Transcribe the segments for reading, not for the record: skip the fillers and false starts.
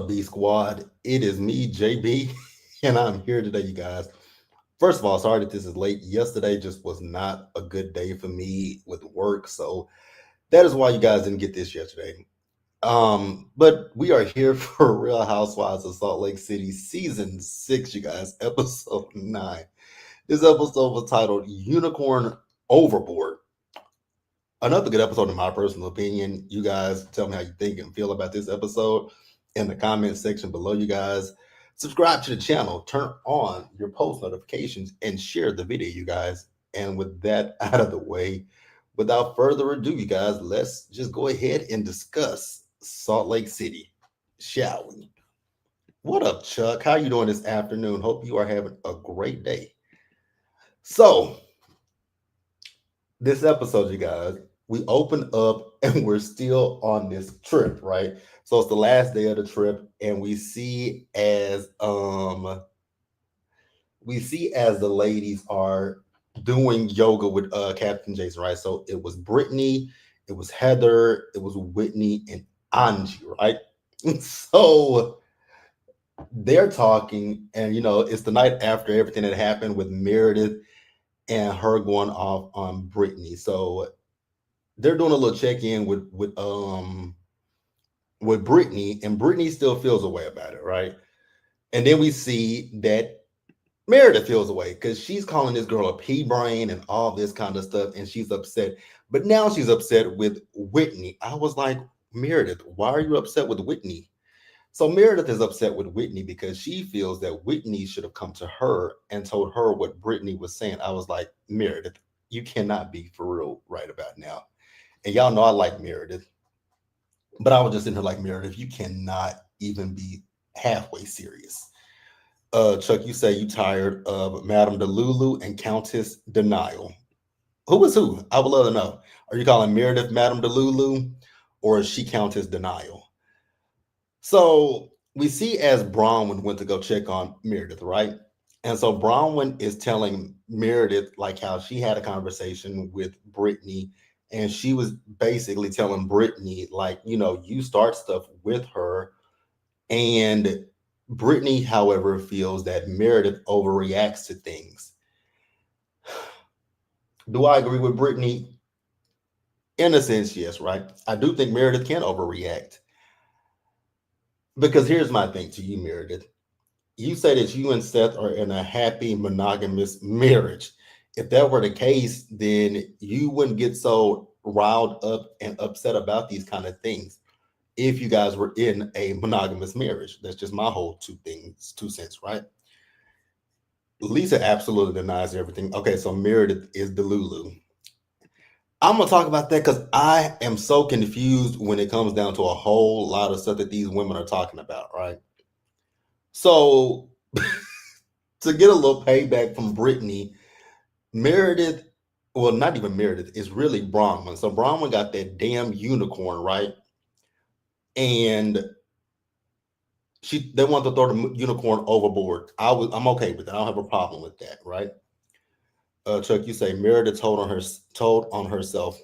up, B Squad? It is me, JB, and I'm here today, you guys. First of all, sorry that this is late. Yesterday just was not a good day for me with work, so that is why you guys didn't get this yesterday. But we are here for Real Housewives of Salt Lake City, season 6, you guys, episode 9. This episode was titled Unicorn Overboard. Another good episode, in my personal opinion. You guys tell me how you think and feel about this episode in the comment section below, you guys. Subscribe to the channel, turn on your post notifications, and share the video, you guys. And with that out of the way, without further ado, you guys, let's just go ahead and discuss Salt Lake City, shall we? What up, Chuck? How you doing this afternoon? Hope you are having a great day. So, this episode, you guys, we open up and we're still on this trip, right? So it's the last day of the trip, and we see as the ladies are doing yoga with Captain Jason, right? So it was Brittany, it was Heather, it was Whitney, and Angie, right? So they're talking, and it's the night after everything that happened with Meredith and her going off on Brittany. So they're doing a little check in with Brittany, and Brittany still feels a way about it, right? And then we see that Meredith feels away because she's calling this girl a pea brain and all this kind of stuff, and she's upset. But now she's upset with Whitney. I was like, Meredith, why are you upset with Whitney? So Meredith is upset with Whitney because she feels that Whitney should have come to her and told her what Brittany was saying. I was like, Meredith, you cannot be for real right about now. And y'all know I like Meredith, but I was just in her like, Meredith, you cannot even be halfway serious. Chuck, you say you tired of Madame Delulu and Countess Denial. Who is who? I would love to know. Are you calling Meredith Madame Delulu, or is she Countess Denial? So we see as Bronwyn went to go check on Meredith, right? And so Bronwyn is telling Meredith like how she had a conversation with Brittany, and she was basically telling Brittany like, you start stuff with her, and Brittany, however, feels that Meredith overreacts to things. Do I agree with Brittany? In a sense, yes, right? I do think Meredith can overreact. Because here's my thing to you, Meredith. You say that you and Seth are in a happy monogamous marriage. If that were the case, then you wouldn't get so riled up and upset about these kind of things if you guys were in a monogamous marriage. That's just my whole 2 cents, right? Lisa absolutely denies everything. Okay, so Meredith is the Lulu. I'm gonna talk about that because I am so confused when it comes down to a whole lot of stuff that these women are talking about, right? So to get a little payback from Brittany, Meredith, well, not even Meredith, it's really Bronwyn. So Bronwyn got that damn unicorn, right? And they want to throw the unicorn overboard. I'm okay with that. I don't have a problem with that, right? Chuck, you say Meredith told on herself.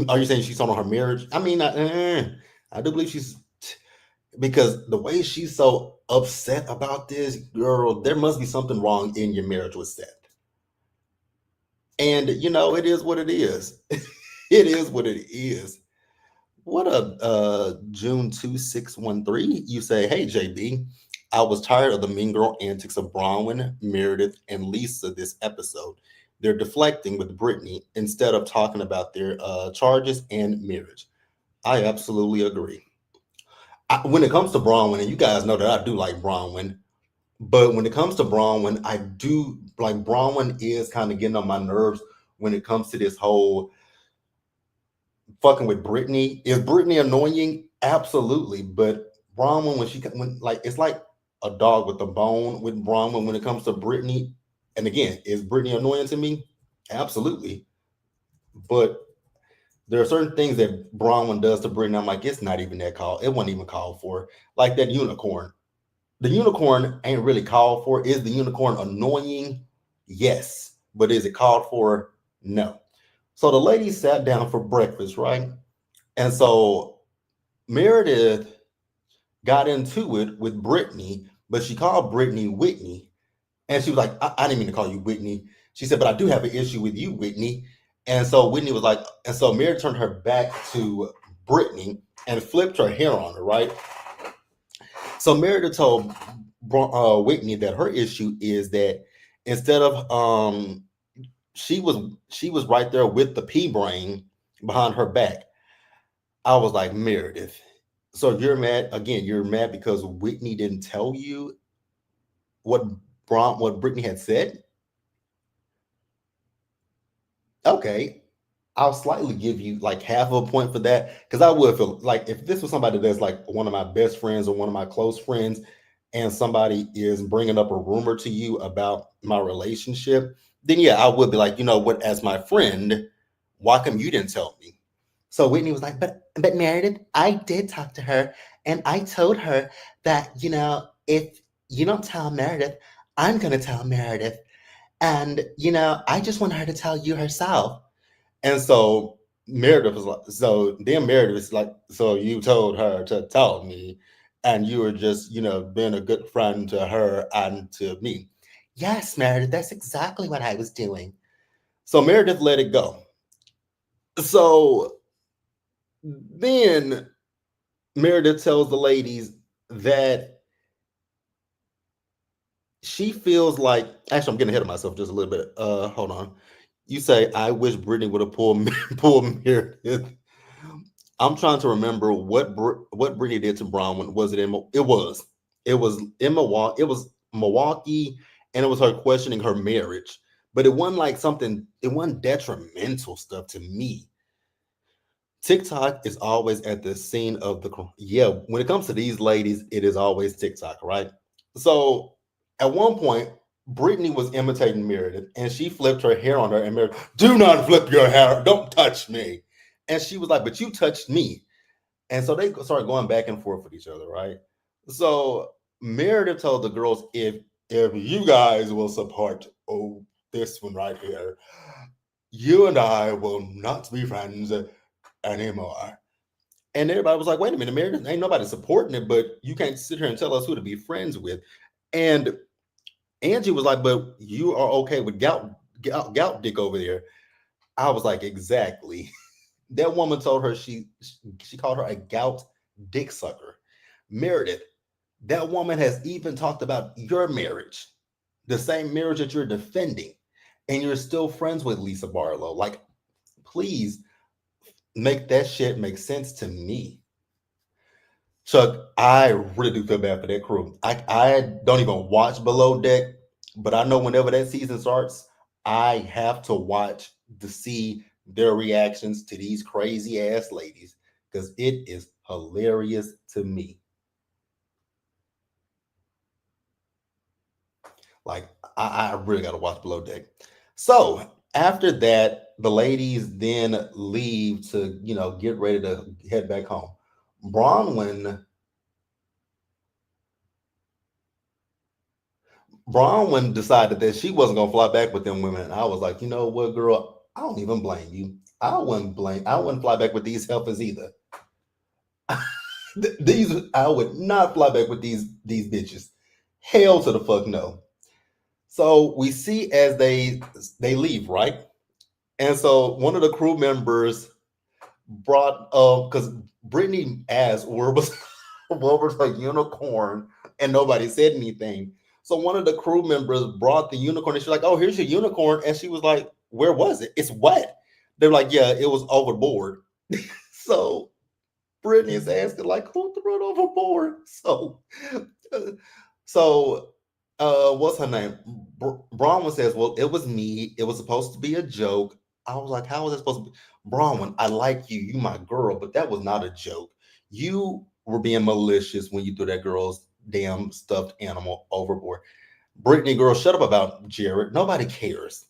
Are you saying she's told on her marriage? I mean, I do believe she's, because the way she's so upset about this girl, there must be something wrong in your marriage with Seth. And it is what it is. It is what it is. What up, June 2613? You say, hey, JB, I was tired of the mean girl antics of Bronwyn, Meredith, and Lisa this episode. They're deflecting with Brittany instead of talking about their charges and marriage. I absolutely agree. When it comes to Bronwyn, and you guys know that I do like Bronwyn, but when it comes to Bronwyn, I do like Bronwyn is kind of getting on my nerves when it comes to this whole fucking with Brittany. Is Brittany annoying? Absolutely. But Bronwyn, when like it's like a dog with a bone with Bronwyn when it comes to Brittany. And again, is Brittany annoying to me? Absolutely. But there are certain things that Bronwyn does to Brittany. I'm like, it's not even that called. It wasn't even called for. Like that unicorn. The unicorn ain't really called for. Is the unicorn annoying? Yes. But is it called for? No. So the ladies sat down for breakfast, right? And so Meredith got into it with Brittany, but she called Brittany Whitney. And she was like, I didn't mean to call you Whitney. She said, but I do have an issue with you, Whitney. And so Whitney was like, and so Mary turned her back to Brittany and flipped her hair on her, right? So Meredith told Whitney that her issue is that instead of she was right there with the pea brain behind her back. I was like, Meredith. So you're mad again? You're mad because Whitney didn't tell you what what Brittany had said? Okay, I'll slightly give you like half of a point for that because I would feel like if this was somebody that's like one of my best friends or one of my close friends, and somebody is bringing up a rumor to you about my relationship, then yeah, I would be like, you know what, as my friend, why come you didn't tell me? So Whitney was like, but Meredith, I did talk to her, and I told her that if you don't tell Meredith, I'm gonna tell Meredith, and I just want her to tell you herself. And so Meredith was like, so then Meredith was like, so you told her to tell me, and you were just, being a good friend to her and to me. Yes, Meredith, that's exactly what I was doing. So Meredith let it go. So then Meredith tells the ladies that she feels like, actually, I'm getting ahead of myself just a little bit. Hold on. You say, I wish Brittany would have pulled pulled Meredith. I'm trying to remember what Brittany did to Bronwyn. Was it in? It was in Milwaukee. It was Milwaukee, and it was her questioning her marriage. But it wasn't like something. It wasn't detrimental stuff to me. TikTok is always at the scene of the yeah. When it comes to these ladies, it is always TikTok, right? So at one point, Brittany was imitating Meredith, and she flipped her hair on her, and Meredith, do not flip your hair, don't touch me. And she was like, but you touched me. And so they started going back and forth with each other, right? So Meredith told the girls, if you guys will support this one right here, you and I will not be friends anymore. And everybody was like, wait a minute, Meredith, ain't nobody supporting it, but you can't sit here and tell us who to be friends with. And Angie was like, but you are okay with gout dick over there. I was like, exactly. That woman told her she called her a gout dick sucker. Meredith, that woman has even talked about your marriage, the same marriage that you're defending, and you're still friends with Lisa Barlow. Like, please make that shit make sense to me. Chuck, I really do feel bad for that crew. I don't even watch Below Deck, but I know whenever that season starts, I have to watch to see their reactions to these crazy ass ladies because it is hilarious to me. Like, I really got to watch Below Deck. So after that, the ladies then leave to, get ready to head back home. Bronwyn Bronwyn decided that she wasn't gonna fly back with them women. And I was like, you know what, girl? I don't even blame you. I wouldn't fly back with these helpers either. These I would not fly back with these bitches. Hell to the fuck no. So we see as they leave, right? And so one of the crew members brought because Brittany asked where was what was a unicorn, and nobody said anything. So one of the crew members brought the unicorn, and she's like, "Oh, here's your unicorn," and she was like, "Where was it? It's wet." They're like, "Yeah, it was overboard." So Brittany is asking, like, who threw it overboard? Uh, so what's her name? Bronwyn says, "Well, it was me. It was supposed to be a joke." I was like, "How was it supposed to be?" Bronwyn, I like you. You my girl, but that was not a joke. You were being malicious when you threw that girl's damn stuffed animal overboard. Brittany, girl, shut up about Jared. Nobody cares.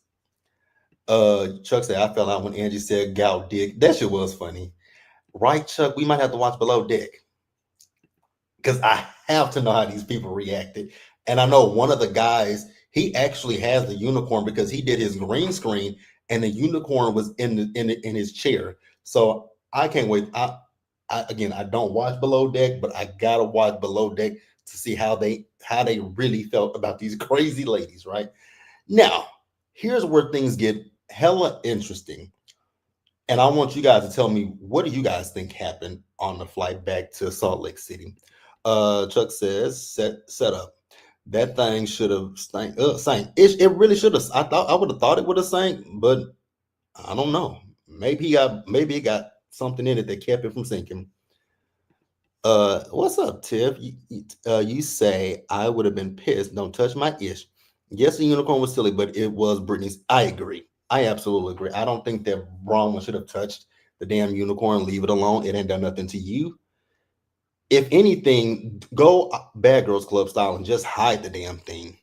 Chuck said, I fell out when Angie said gout dick. That shit was funny. Right, Chuck? We might have to watch Below Deck because I have to know how these people reacted. And I know one of the guys, he actually has the unicorn because he did his green screen and the unicorn was in his chair. So I can't wait. I don't watch Below Deck, but I gotta watch Below Deck to see how they really felt about these crazy ladies, right? Now, here's where things get hella interesting. And I want you guys to tell me, what do you guys think happened on the flight back to Salt Lake City? Chuck says, set up. That thing should have sank. It really should have. I would have thought it would have sank, but I don't know. Maybe it got something in it that kept it from sinking. What's up, Tiff? You say I would have been pissed. Don't touch my ish. Yes, the unicorn was silly, but it was Britney's. I agree. I absolutely agree. I don't think that Bronwyn should have touched the damn unicorn. Leave it alone. It ain't done nothing to you. If anything, go Bad Girls Club style and just hide the damn thing.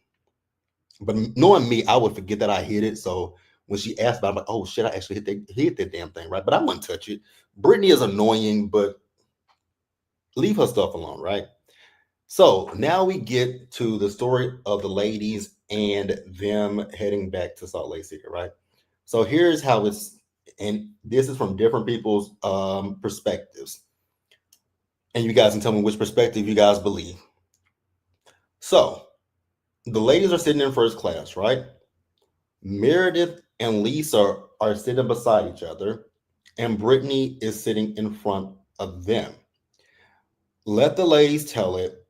But knowing me, I would forget that I hit it. So when she asked about it, I'm like, oh shit, I actually hit that damn thing, right? But I wouldn't touch it. Britney is annoying, but leave her stuff alone, right? So now we get to the story of the ladies and them heading back to Salt Lake City, right? So here's how it's, and this is from different people's perspectives. And you guys can tell me which perspective you guys believe. So the ladies are sitting in first class, right? Meredith and Lisa are sitting beside each other, and Brittany is sitting in front of them. Let the ladies tell it.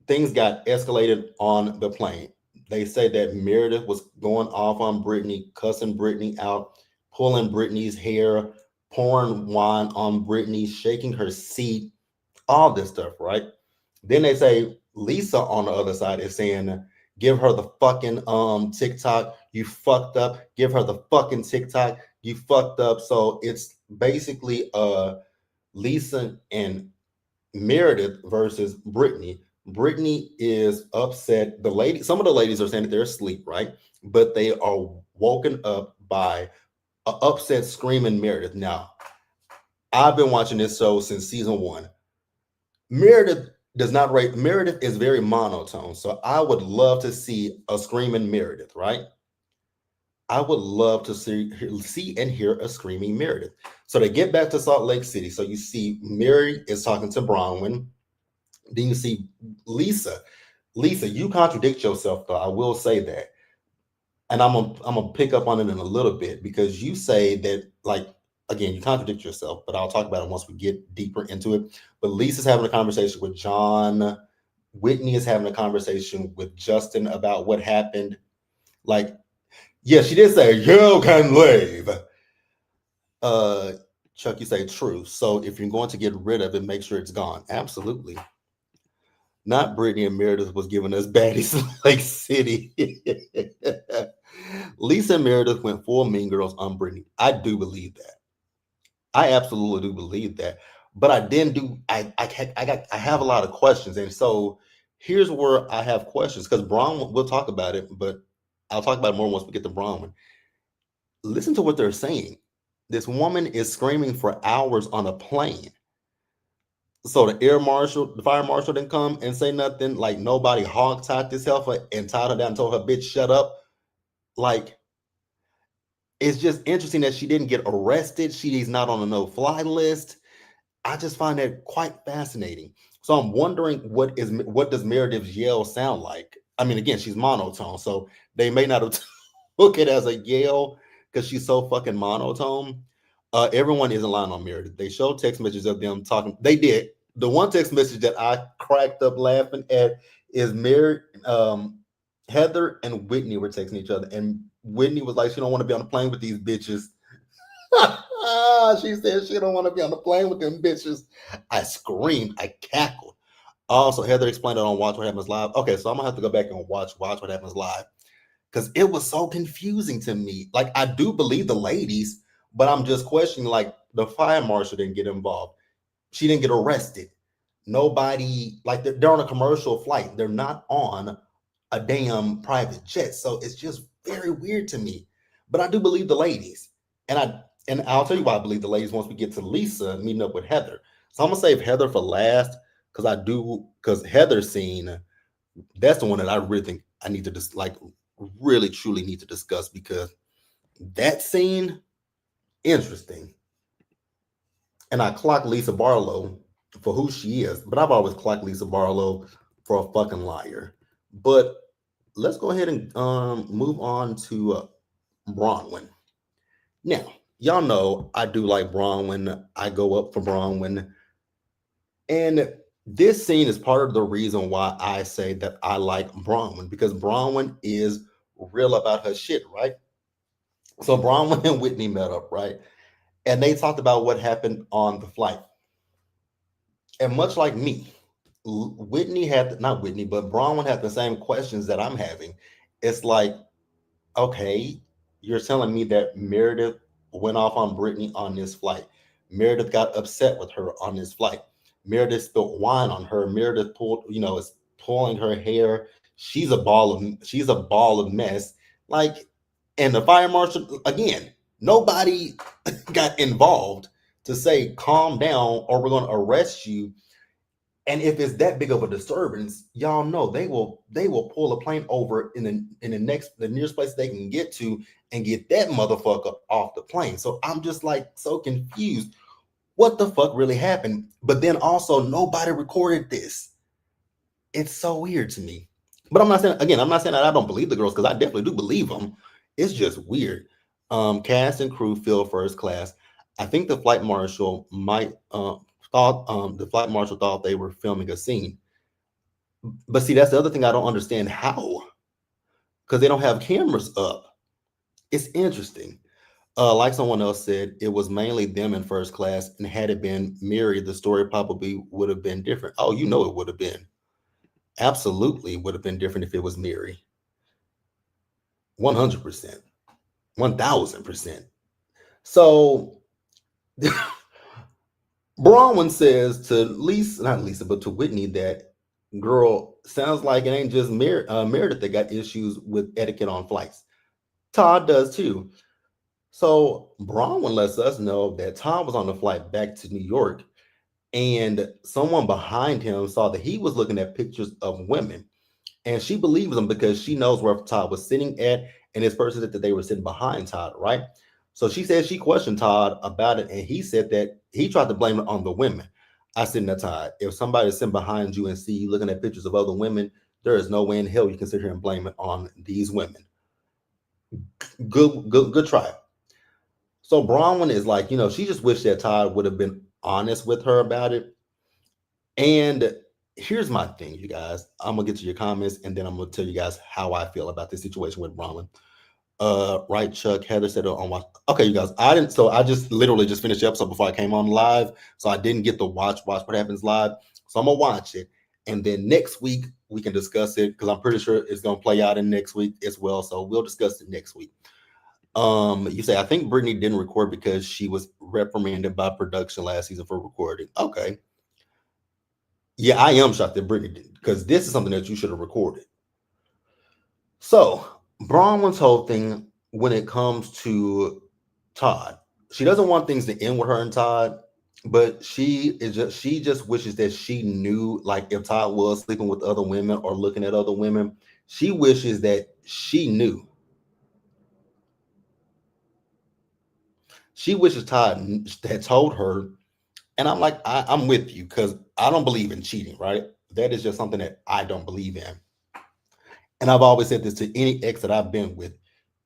Things got escalated on the plane. They say that Meredith was going off on Brittany, cussing Brittany out, pulling Brittany's hair, pouring wine on Brittany, shaking her seat, all this stuff, right? Then they say Lisa on the other side is saying, give her the fucking TikTok, you fucked up. Give her the fucking TikTok, you fucked up. So it's basically Lisa and Meredith versus Brittany. Brittany is upset. Some of the ladies are saying that they're asleep, right? But they are woken up by a upset screaming Meredith. Now, I've been watching this show since season one. Meredith does not rate. Meredith is very monotone, so I would love to see a screaming Meredith, right? I would love to see and hear a screaming Meredith. So they get back to Salt Lake City. So you see Mary is talking to Bronwyn. Then you see Lisa. Lisa, you contradict yourself, though. I will say that. And I'm gonna pick up on it in a little bit because you say that, like, again, you contradict yourself, but I'll talk about it once we get deeper into it. But Lisa's having a conversation with John. Whitney is having a conversation with Justin about what happened. Like, yeah, she did say you can leave. Uh Chuck, you say true. So if you're going to get rid of it, make sure it's gone. Absolutely. Not Brittany and Meredith was giving us baddies like City. Lisa and Meredith went full Mean Girls on Brittany. I do believe that. I absolutely do believe that. But I didn't do. I have a lot of questions, and so here's where I have questions because Braun. We'll talk about it, but I'll talk about it more once we get to Bronwyn. Listen to what they're saying. This woman is screaming for hours on a plane. So the fire marshal didn't come and say nothing. Like nobody hog tied this heifer and tied her down and told her bitch shut up. Like it's just interesting that she didn't get arrested. She's not on a no-fly list. I just find that quite fascinating. So I'm wondering what does Meredith's yell sound like? I mean, again, she's monotone, so they may not have took it as a yell because she's so fucking monotone. Everyone isn't lying on Meredith. They showed text messages of them talking. They did. The one text message that I cracked up laughing at is Heather and Whitney were texting each other, and Whitney was like, "She don't want to be on the plane with these bitches." She said she don't want to be on the plane with them bitches. I screamed. I cackled. Also, Heather explained it on Watch What Happens Live. Okay, so I'm gonna have to go back and watch What Happens Live because it was so confusing to me. Like I do believe the ladies, but I'm just questioning. Like the fire marshal didn't get involved. She didn't get arrested. Nobody, like they're on a commercial flight. They're not on a damn private jet. So it's just very weird to me. But I do believe the ladies. And I'll tell you why I believe the ladies once we get to Lisa meeting up with Heather. So I'm gonna save Heather for last because Heather's scene, that's the one that I really think I need to just like really truly need to discuss because that scene, interesting. And I clock Lisa Barlow for who she is, but I've always clocked Lisa Barlow for a fucking liar. But let's go ahead and move on to Bronwyn. Now, y'all know I do like Bronwyn. I go up for Bronwyn. And this scene is part of the reason why I say that I like Bronwyn, because Bronwyn is real about her shit, right? So Bronwyn and Whitney met up, right? And they talked about what happened on the flight. And much like me, Whitney had, not Whitney, but Bronwyn had the same questions that I'm having. It's like, okay, you're telling me that Meredith went off on Brittany on this flight. Meredith got upset with her on this flight. Meredith spilled wine on her. Meredith pulled, is pulling her hair. She's a ball of mess. Like, and the fire marshal again, nobody got involved to say calm down or we're going to arrest you. And if it's that big of a disturbance, y'all know they will pull a plane over in the nearest place they can get to and get that motherfucker off the plane. So I'm just like so confused. What the fuck really happened? But then also nobody recorded this. It's so weird to me. But I'm not saying that I don't believe the girls because I definitely do believe them. It's just weird. Cast and crew feel first class. I think the flight marshal thought they were filming a scene. But see, that's the other thing I don't understand how, because they don't have cameras up. It's interesting. Like someone else said, it was mainly them in first class, and had it been Mary, the story probably would have been different. Oh, it would have been. Absolutely would have been different if it was Mary. 100%. 1000%. So Bronwyn says to Lisa, not Lisa, but to Whitney that, girl, sounds like it ain't just Meredith that got issues with etiquette on flights. Todd does too. So Bronwyn lets us know that Todd was on the flight back to New York, and someone behind him saw that he was looking at pictures of women. And she believes him because she knows where Todd was sitting at, and this person said that they were sitting behind Todd, right? So she said she questioned Todd about it, and he said that he tried to blame it on the women. I said, "Now, Todd, if somebody's sitting behind you and see you looking at pictures of other women, there is no way in hell you can sit here and blame it on these women." Good try. So Bronwyn is like, she just wished that Todd would have been honest with her about it. And here's my thing, you guys. I'm gonna get to your comments, and then I'm gonna tell you guys how I feel about this situation with Bronwyn. Right, Chuck. Heather said on watch. Okay, you guys. I didn't. So I just literally just finished the episode before I came on live, so I didn't get to watch what happens live. So I'm gonna watch it, and then next week we can discuss it because I'm pretty sure it's gonna play out in next week as well. So we'll discuss it next week. You say I think Brittany didn't record because she was reprimanded by production last season for recording. Okay. Yeah, I am shocked that Brittany did because this is something that you should have recorded. So Bronwyn's whole thing when it comes to Todd, she doesn't want things to end with her and Todd, but she just wishes that she knew, like if Todd was sleeping with other women or looking at other women, she wishes that she knew. She wishes Todd had told her. And I'm like, I'm with you because I don't believe in cheating, right? That is just something that I don't believe in. And I've always said this to any ex that I've been with.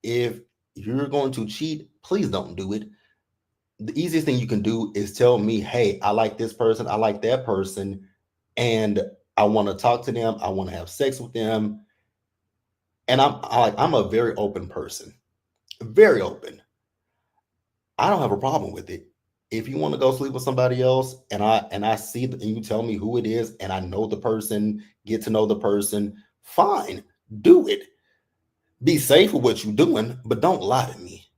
If you're going to cheat, please don't do it. The easiest thing you can do is tell me, hey, I like this person, I like that person, and I want to talk to them, I want to have sex with them. And I'm a very open person. Very open. I don't have a problem with it. If you want to go sleep with somebody else and I see and you tell me who it is and I know the person, get to know the person, fine, do it. Be safe with what you're doing, but don't lie to me.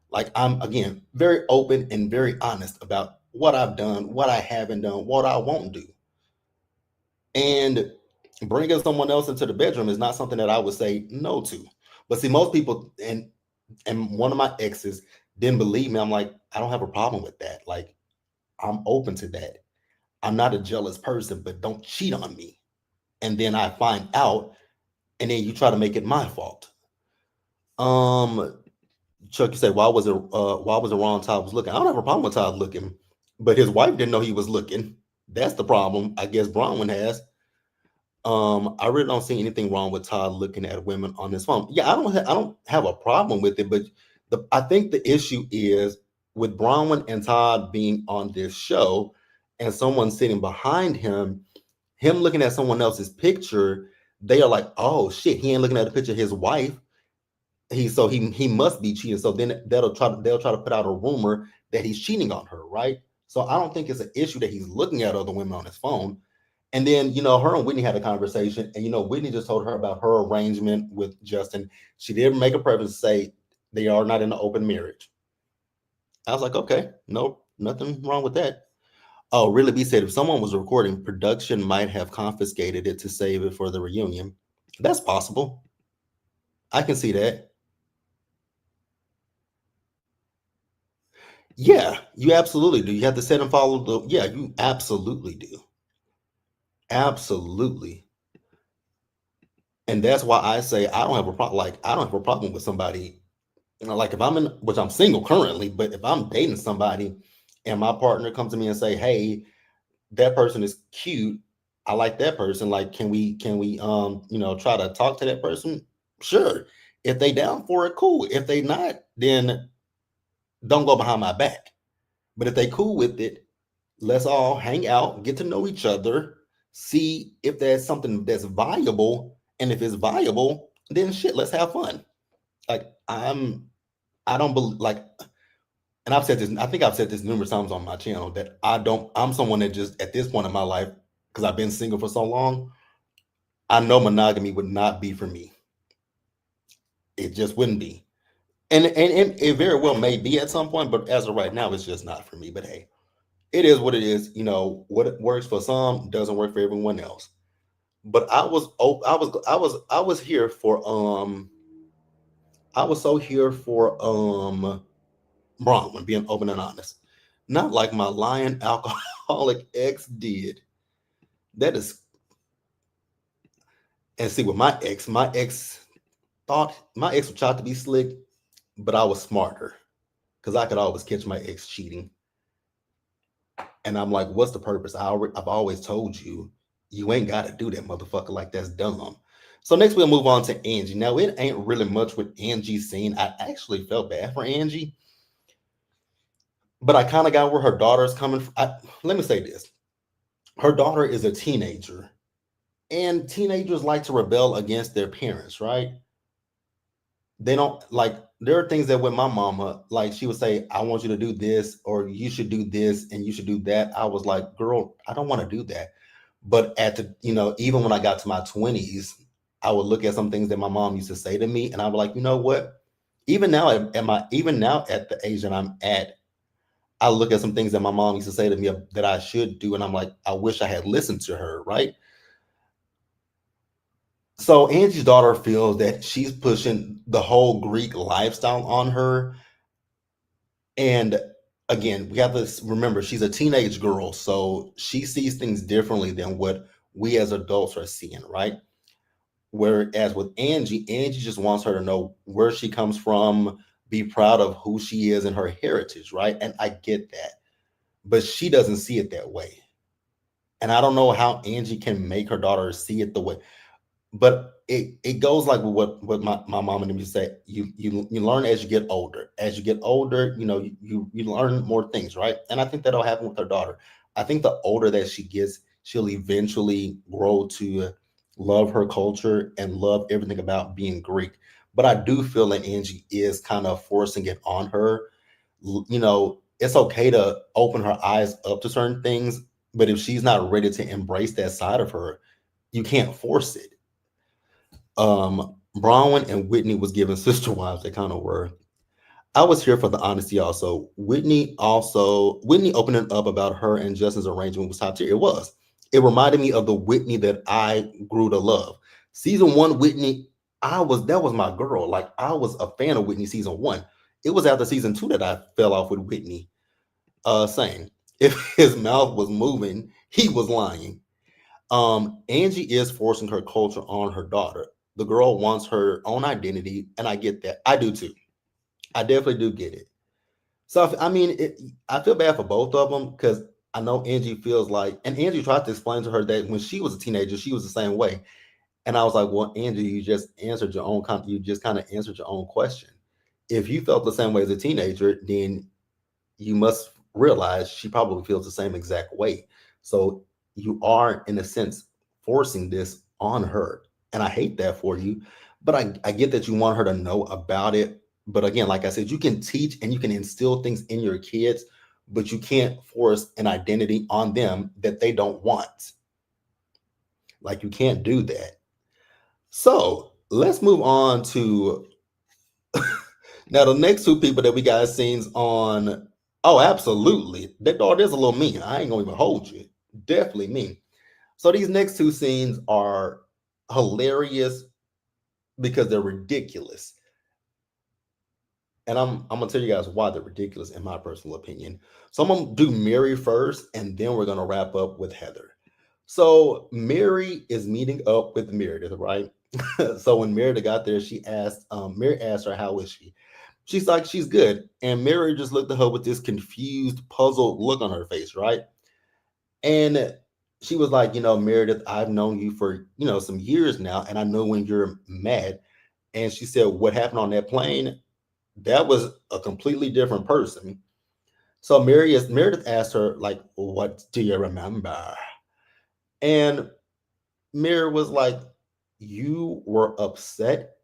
Like I'm again very open and very honest about what I've done, what I haven't done, what I won't do. And bringing someone else into the bedroom is not something that I would say no to. But see, most people and one of my exes didn't believe me. I'm like, I don't have a problem with that. Like, I'm open to that. I'm not a jealous person, but don't cheat on me. And then I find out, and then you try to make it my fault. Um, Chuck, you said why was it wrong Todd was looking? I don't have a problem with Todd looking, but his wife didn't know he was looking. That's the problem I guess Bronwyn has. I really don't see anything wrong with Todd looking at women on his phone. Yeah, I don't have a problem with it, but I think the issue is with Bronwyn and Todd being on this show and someone sitting behind him looking at someone else's picture, they are like, oh shit, he ain't looking at the picture of his wife. He must be cheating. So then they'll try to put out a rumor that he's cheating on her, right? So I don't think it's an issue that he's looking at other women on his phone. And then, her and Whitney had a conversation, and Whitney just told her about her arrangement with Justin. She did make a preface to say they are not in an open marriage. I was like, okay, no, nothing wrong with that. Oh, Really B said if someone was recording, production might have confiscated it to save it for the reunion. That's possible. I can see that. Yeah, you absolutely do. You have to set and follow the. Yeah, you absolutely do. Absolutely. And that's why I say I don't have a problem. Like I don't have a problem with somebody. Like if I'm in, which I'm single currently, but if I'm dating somebody, and my partner comes to me and say, "Hey, that person is cute. I like that person. Like, can we try to talk to that person?" Sure. If they down for it, cool. If they not, then don't go behind my back. But if they cool with it, let's all hang out, get to know each other, see if there's something that's viable. And if it's viable, then shit, let's have fun. Like I don't believe like, and I've said this. I think I've said this numerous times on my channel that I don't. I'm someone that just at this point in my life, because I've been single for so long, I know monogamy would not be for me. It just wouldn't be. And it very well may be at some point, but as of right now, it's just not for me. But hey, it is what it is. What works for some doesn't work for everyone else. But I was here for I was so here for Bronwyn being open and honest, not like my lying alcoholic ex did. That is, and see with my ex tried to be slick, but I was smarter because I could always catch my ex cheating. And I'm like, what's the purpose? I've always told you, you ain't got to do that, motherfucker. Like, that's dumb. So next we'll move on to Angie. Now, it ain't really much with Angie scene. I actually felt bad for Angie, but I kind of got where her daughter's coming from. Let me say this. Her daughter is a teenager, and teenagers like to rebel against their parents, right? They don't like, there are things that with my mama, like she would say, I want you to do this, or you should do this, and you should do that. I was like, girl, I don't want to do that. But even when I got to my 20s, I would look at some things that my mom used to say to me, and I was like, you know what? Even now at the age that I'm at, I look at some things that my mom used to say to me that I should do, and I'm like, I wish I had listened to her, right? So Angie's daughter feels that she's pushing the whole Greek lifestyle on her. And again, we have to remember she's a teenage girl, so she sees things differently than what we as adults are seeing, right? Whereas with Angie, Angie just wants her to know where she comes from, be proud of who she is and her heritage, right? And I get that. But she doesn't see it that way. And I don't know how Angie can make her daughter see it the way. But it goes like what my mom and them used to say, you learn as you get older. As you get older, you learn more things, right? And I think that'll happen with her daughter. I think the older that she gets, she'll eventually grow to love her culture and love everything about being Greek. But I do feel that Angie is kind of forcing it on her. It's okay to open her eyes up to certain things, but if she's not ready to embrace that side of her, you can't force it. Bronwyn and Whitney was given sister wives. They kind of were. I was here for the honesty also. Whitney opening up about her and Justin's arrangement was top tier. It was. It reminded me of the Whitney that I grew to love. Season one, Whitney, that was my girl. Like I was a fan of Whitney season one. It was after season two that I fell off with Whitney. Saying if his mouth was moving, he was lying. Angie is forcing her culture on her daughter. The girl wants her own identity, and I get that. I do too. I definitely do get it. So I mean, I feel bad for both of them because I know Angie feels like, and Angie tried to explain to her that when she was a teenager, she was the same way. And I was like, well, Angie, you just answered your own, you just kind of answered your own question. If you felt the same way as a teenager, then you must realize she probably feels the same exact way. So you are, in a sense, forcing this on her. And I hate that for you. But I get that you want her to know about it. But again, like I said, you can teach and you can instill things in your kids, but you can't force an identity on them that they don't want. Like you can't do that. So let's move on to now the next two people that we got scenes on. Oh, absolutely. That dog is a little mean. I ain't gonna even hold you. Definitely mean. So these next two scenes are hilarious because they're ridiculous. And I'm gonna tell you guys why they're ridiculous in my personal opinion. So I'm gonna do Mary first, and then we're gonna wrap up with Heather. So Mary is meeting up with Meredith, right? So when Meredith got there, Mary asked her, how is she? She's like, she's good. And Mary just looked at her with this confused, puzzled look on her face, right? And she was like, Meredith, I've known you for, some years now, and I know when you're mad. And she said, what happened on that plane? That was a completely different person. So Meredith asked her, like, what do you remember? And Mary was like, you were upset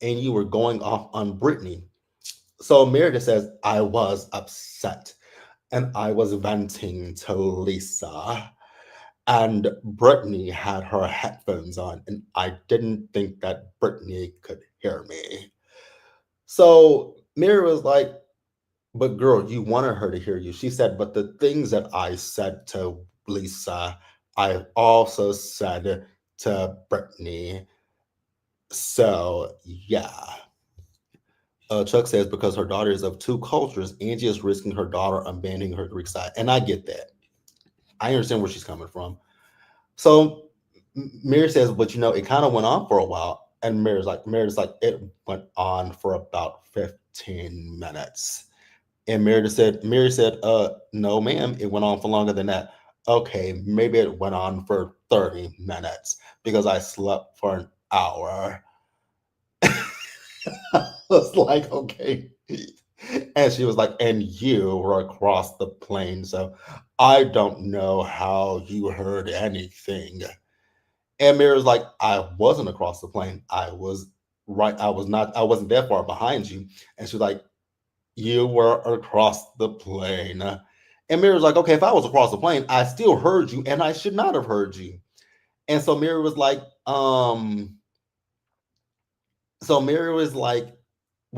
and you were going off on Brittany. So Meredith says, I was upset and I was venting to Lisa. And Brittany had her headphones on, and I didn't think that Brittany could hear me. So Mary was like, but girl, you wanted her to hear you. She said, but the things that I said to Lisa, I also said to Brittany. So yeah. Chuck says because her daughter is of two cultures, Angie is risking her daughter abandoning her Greek side. And I get that. I understand where she's coming from. So Mary says, but it kind of went on for a while. And Mary's like, it went on for about 15 minutes. And Mary said, no, ma'am, it went on for longer than that. Okay, maybe it went on for 30 minutes because I slept for an hour. I was like, okay. And she was like, and you were across the plane, so I don't know how you heard anything. And Mary was like, I wasn't across the plane. I was right. I wasn't that far behind you. And she was like, you were across the plane. And Mary was like, okay, if I was across the plane, I still heard you and I should not have heard you. And so Mary was like, well,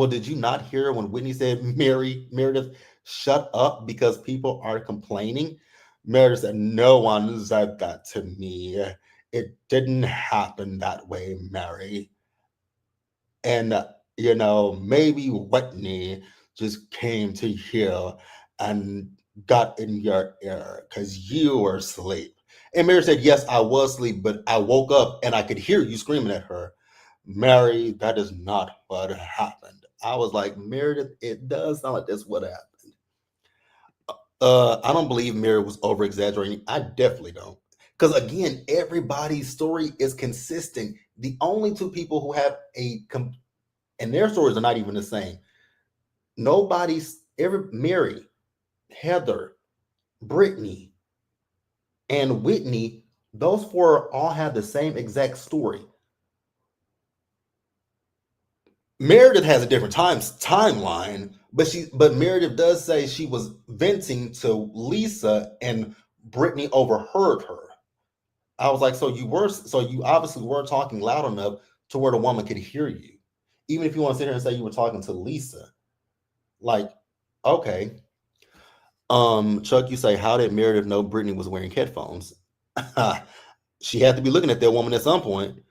did you not hear when Whitney said, Meredith, shut up because people are complaining? Meredith said, no one said that to me. It didn't happen that way, Mary. And, maybe Whitney just came to here and got in your ear because you were asleep. And Mary said, yes, I was asleep, but I woke up and I could hear you screaming at her. Mary, that is not what happened. I was like, Meredith, it does sound like that's what happened. I don't believe Mary was over exaggerating. I definitely don't. Because again, everybody's story is consistent. The only two people who have and their stories are not even the same. Mary, Heather, Brittany, and Whitney, those four all have the same exact story. Meredith has a different timeline, but Meredith does say she was venting to Lisa and Brittany overheard her. I was like, so you obviously were talking loud enough to where the woman could hear you. Even if you want to sit here and say you were talking to Lisa. Like, okay. Chuck, you say, how did Meredith know Brittany was wearing headphones? She had to be looking at that woman at some point.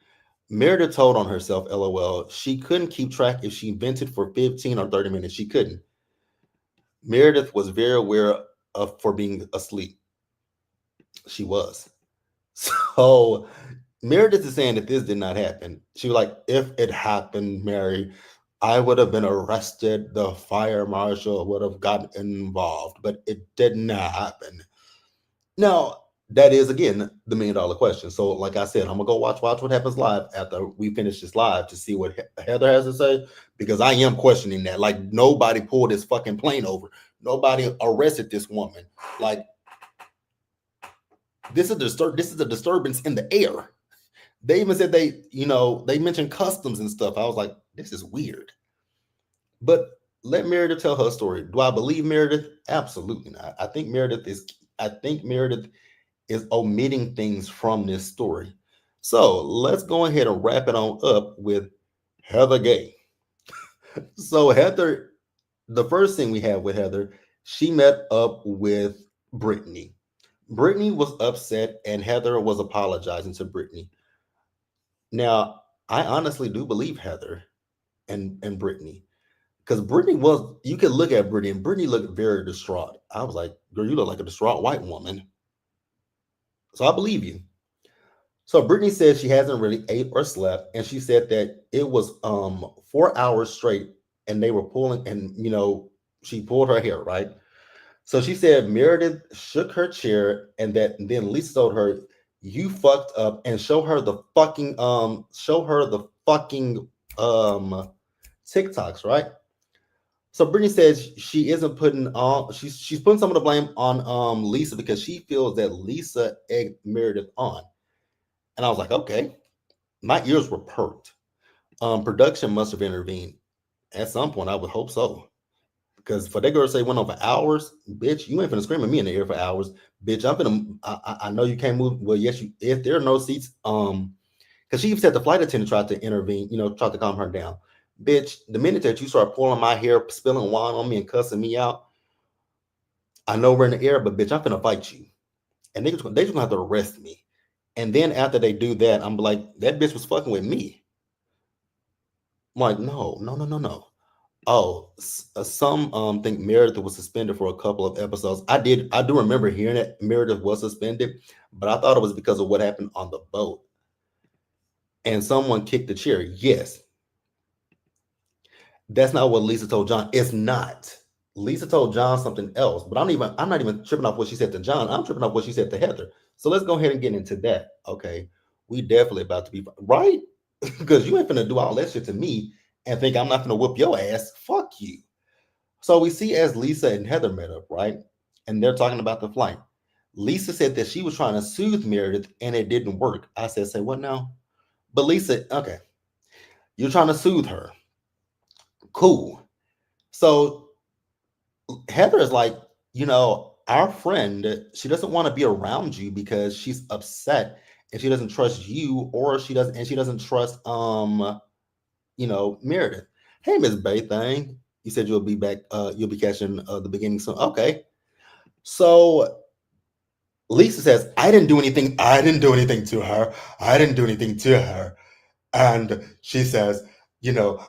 Meredith told on herself, LOL. She couldn't keep track if she vented for 15 or 30 minutes. She couldn't. Meredith was very aware of for being asleep. She was. So Meredith is saying that this did not happen. She was like, if it happened, Mary, I would have been arrested. The fire marshal would have gotten involved, but it did not happen. Now, that is again the $1 million question. So, like I said, I'm gonna go watch what happens live after we finish this live to see what Heather has to say because I am questioning that. Like nobody pulled this fucking plane over. Nobody arrested this woman. Like this is a disturbance in the air. They even said they mentioned customs and stuff. I was like, this is weird. But let Meredith tell her story. Do I believe Meredith? Absolutely not. I think Meredith is omitting things from this story. So let's go ahead and wrap it on up with Heather Gay. So Heather, the first thing we have with Heather, she met up with Brittany. Brittany was upset and Heather was apologizing to Brittany. Now, I honestly do believe Heather and Brittany. Because Brittany was, you can look at Brittany, and Brittany looked very distraught. I was like, girl, you look like a distraught white woman. So I believe you. So Brittany said she hasn't really ate or slept, and she said that it was 4 hours straight, and they were pulling, and she pulled her hair, right? So she said Meredith shook her chair, and then Lisa told her, "You fucked up," and show her the fucking TikToks, right? So Brittany says she isn't putting all she's putting some of the blame on Lisa because she feels that Lisa egged Meredith on. And I was like, okay, my ears were perked. Production must have intervened at some point. I would hope so. Because for that girl to say went on for hours, bitch, you ain't finna scream at me in the ear for hours, bitch. I'm finna. I know you can't move. Well, yes, you. If there are no seats, because she even said the flight attendant tried to intervene. Tried to calm her down. Bitch, the minute that you start pulling my hair, spilling wine on me, and cussing me out, I know we're in the air, but bitch, I'm finna fight you. And they just gonna have to arrest me. And then after they do that, I'm like, that bitch was fucking with me. I'm like, no, no, no, no, no. Oh, some think Meredith was suspended for a couple of episodes. I do remember hearing that Meredith was suspended, but I thought it was because of what happened on the boat. And someone kicked the chair. Yes, that's not what Lisa told John. It's not. Lisa told John something else, but I'm not even tripping off what she said to John. I'm tripping off what she said to Heather. So let's go ahead and get into that. Okay. We definitely about to be right. Because you ain't finna do all that shit to me and think I'm not gonna whoop your ass. Fuck you. So we see as Lisa and Heather met up, right? And they're talking about the flight. Lisa said that she was trying to soothe Meredith and it didn't work. I said, say what now? But Lisa, okay, you're trying to soothe her. Cool. So Heather is like, our friend, she doesn't want to be around you because she's upset and she doesn't trust you or she doesn't trust Meredith. Hey, Miss Bay thing. You said you'll be catching the beginning soon. Okay. So Lisa says, I didn't do anything to her. I didn't do anything to her. And she says,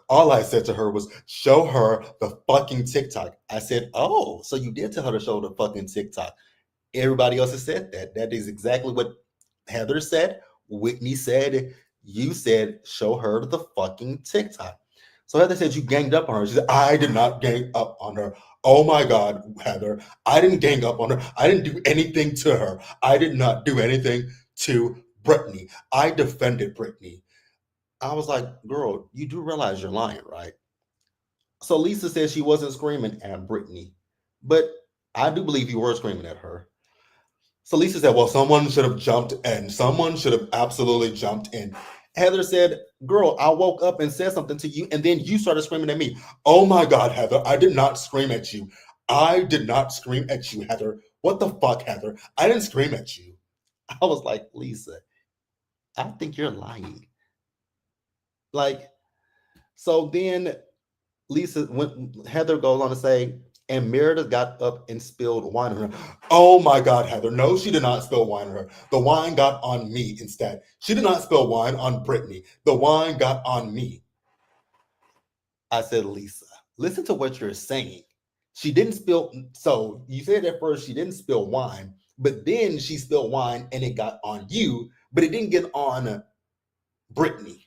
all I said to her was, show her the fucking TikTok. I said, oh, so you did tell her to show the fucking TikTok. Everybody else has said that. That is exactly what Heather said. Whitney said, you said, show her the fucking TikTok. So Heather said, you ganged up on her. She said, I did not gang up on her. Oh my God, Heather, I didn't gang up on her. I didn't do anything to her. I did not do anything to Brittany. I defended Brittany. I was like, girl, you do realize you're lying, right? So Lisa said she wasn't screaming at Brittany, but I do believe you were screaming at her. So Lisa said, well, someone should have jumped in. Someone should have absolutely jumped in. Heather said, girl, I woke up and said something to you, and then you started screaming at me. Oh my God, Heather, I did not scream at you. I did not scream at you, Heather. What the fuck, Heather? I didn't scream at you. I was like, Lisa, I think you're lying. Like, so then Heather goes on to say, and Meredith got up and spilled wine on her. Oh my God, Heather. No, she did not spill wine on her. The wine got on me instead. She did not spill wine on Brittany. The wine got on me. I said, Lisa, listen to what you're saying. She didn't spill. So you said at first she didn't spill wine, but then she spilled wine and it got on you, but it didn't get on Brittany.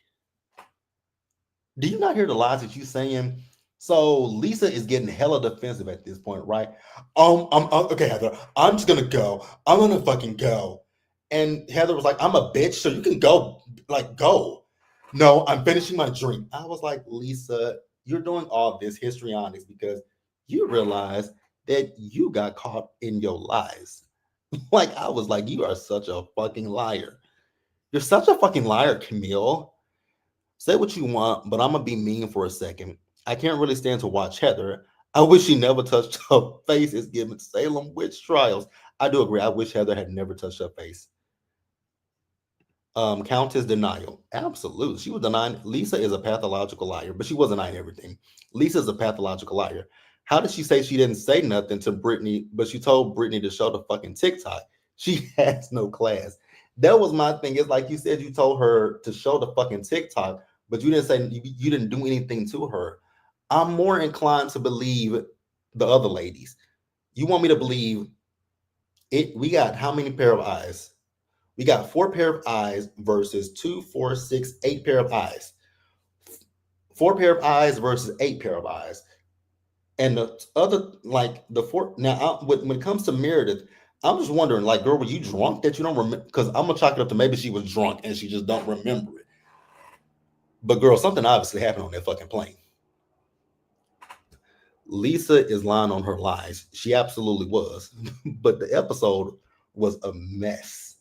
Do you not hear the lies that you saying? So Lisa is getting hella defensive at this point, right? Okay, Heather, I'm just gonna go. I'm gonna fucking go. And Heather was like, I'm a bitch, so you can go, like, go. No, I'm finishing my drink. I was like, Lisa, you're doing all this histrionics because you realize that you got caught in your lies. Like, I was like, you are such a fucking liar. You're such a fucking liar, Camille. Say what you want, but I'm gonna be mean for a second. I can't really stand to watch Heather. I wish she never touched her face. It's giving Salem witch trials. I do agree. I wish Heather had never touched her face. Countess denial. Absolutely. She was denying. Lisa is a pathological liar, but she wasn't denying everything. Lisa's a pathological liar. How did she say she didn't say nothing to Brittany, but she told Brittany to show the fucking TikTok? She has no class. That was my thing. It's like you said you told her to show the fucking TikTok, but you didn't say you didn't do anything to her. I'm more inclined to believe the other ladies. You want me to believe it? We got how many pair of eyes? We got four pair of eyes versus two, four, six, eight pair of eyes. Four pair of eyes versus eight pair of eyes. And the other, like the four. Now, when it comes to Meredith, I'm just wondering, like, girl, were you drunk that you don't remember? Because I'm gonna chalk it up to maybe she was drunk and she just don't remember it. But girl, something obviously happened on that fucking plane. Lisa is lying on her lies. She absolutely was. But the episode was a mess.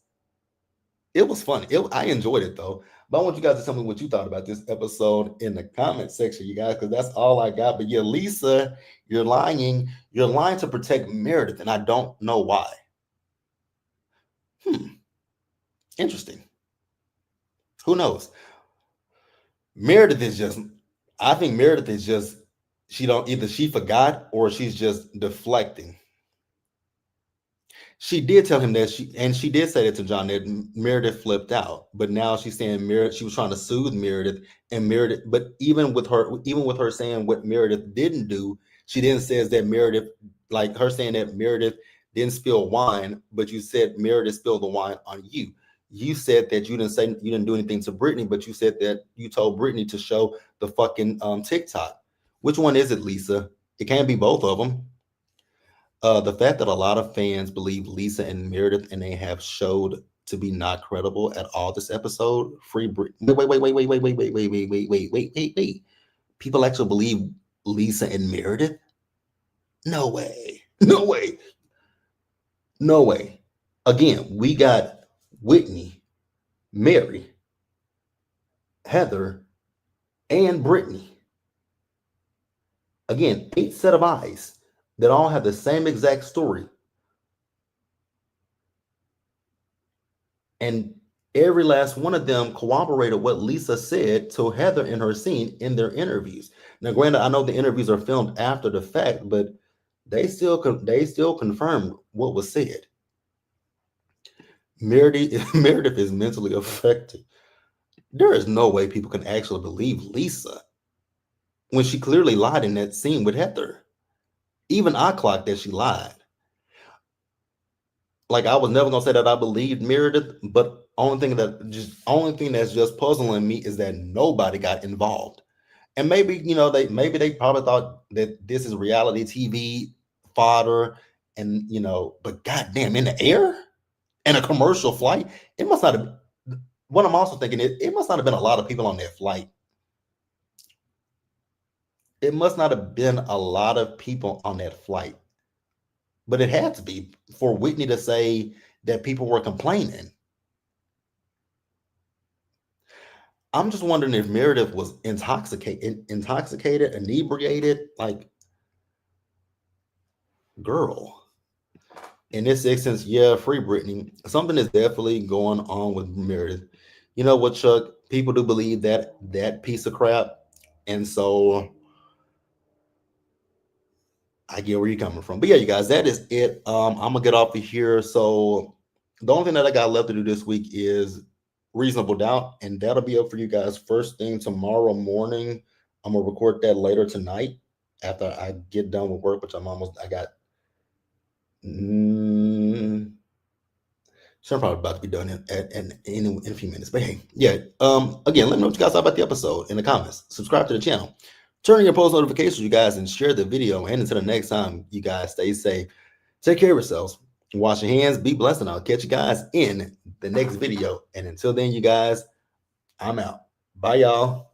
It was funny. I enjoyed it though. But I want you guys to tell me what you thought about this episode in the comment section, you guys, because that's all I got. But yeah, Lisa, you're lying. You're lying to protect Meredith, and I don't know why. Hmm, interesting. Who knows? Meredith is just. I think Meredith is just. She don't either she forgot or she's just deflecting. She did tell him that she did say that to John that Meredith flipped out, but now she's saying Meredith. She was trying to soothe Meredith, and Meredith. But even with her saying what Meredith didn't do, she then says that Meredith, like her saying that Meredith didn't spill wine, but you said Meredith spilled the wine on you. You said that you didn't do anything to Brittany, but you said that you told Brittany to show the fucking TikTok. Which one is it, Lisa? It can't be both of them. The fact that a lot of fans believe Lisa and Meredith and they have showed to be not credible at all this episode. Wait. People actually believe Lisa and Meredith? No way. No way. No way. Again, we got Whitney, Mary, Heather, and Brittany. Again, 8 set of eyes that all have the same exact story. And every last one of them corroborated what Lisa said to Heather in her scene in their interviews. Now, granted, I know the interviews are filmed after the fact, but they still confirmed what was said. Meredith is mentally affected. There is no way people can actually believe Lisa when she clearly lied in that scene with Heather. Even I clocked that she lied. Like I was never gonna say that I believed Meredith, but only thing that's just puzzling me is that nobody got involved. And maybe they probably thought that this is reality TV fodder, and but goddamn, in the air and a commercial flight, it must not have. What I'm also thinking is it must not have been a lot of people on that flight. It must not have been a lot of people on that flight, but it had to be for Whitney to say that people were complaining. I'm just wondering if Meredith was intoxicated, inebriated, like girl. In this instance, yeah, free Britney. Something is definitely going on with Meredith. You know what, Chuck? People do believe that piece of crap, and so I get where you're coming from. But yeah, you guys, that is it. I'm gonna get off of here. So the only thing that I got left to do this week is reasonable doubt, and that'll be up for you guys first thing tomorrow morning. I'm gonna record that later tonight after I get done with work, which I got. Mm, So I'm probably about to be done in a few minutes. But hey, yeah. Again, let me know what you guys thought about the episode in the comments. Subscribe to the channel. Turn on your post notifications, you guys, and share the video. And until the next time, you guys stay safe. Take care of yourselves. Wash your hands. Be blessed. And I'll catch you guys in the next video. And until then, you guys, I'm out. Bye, y'all.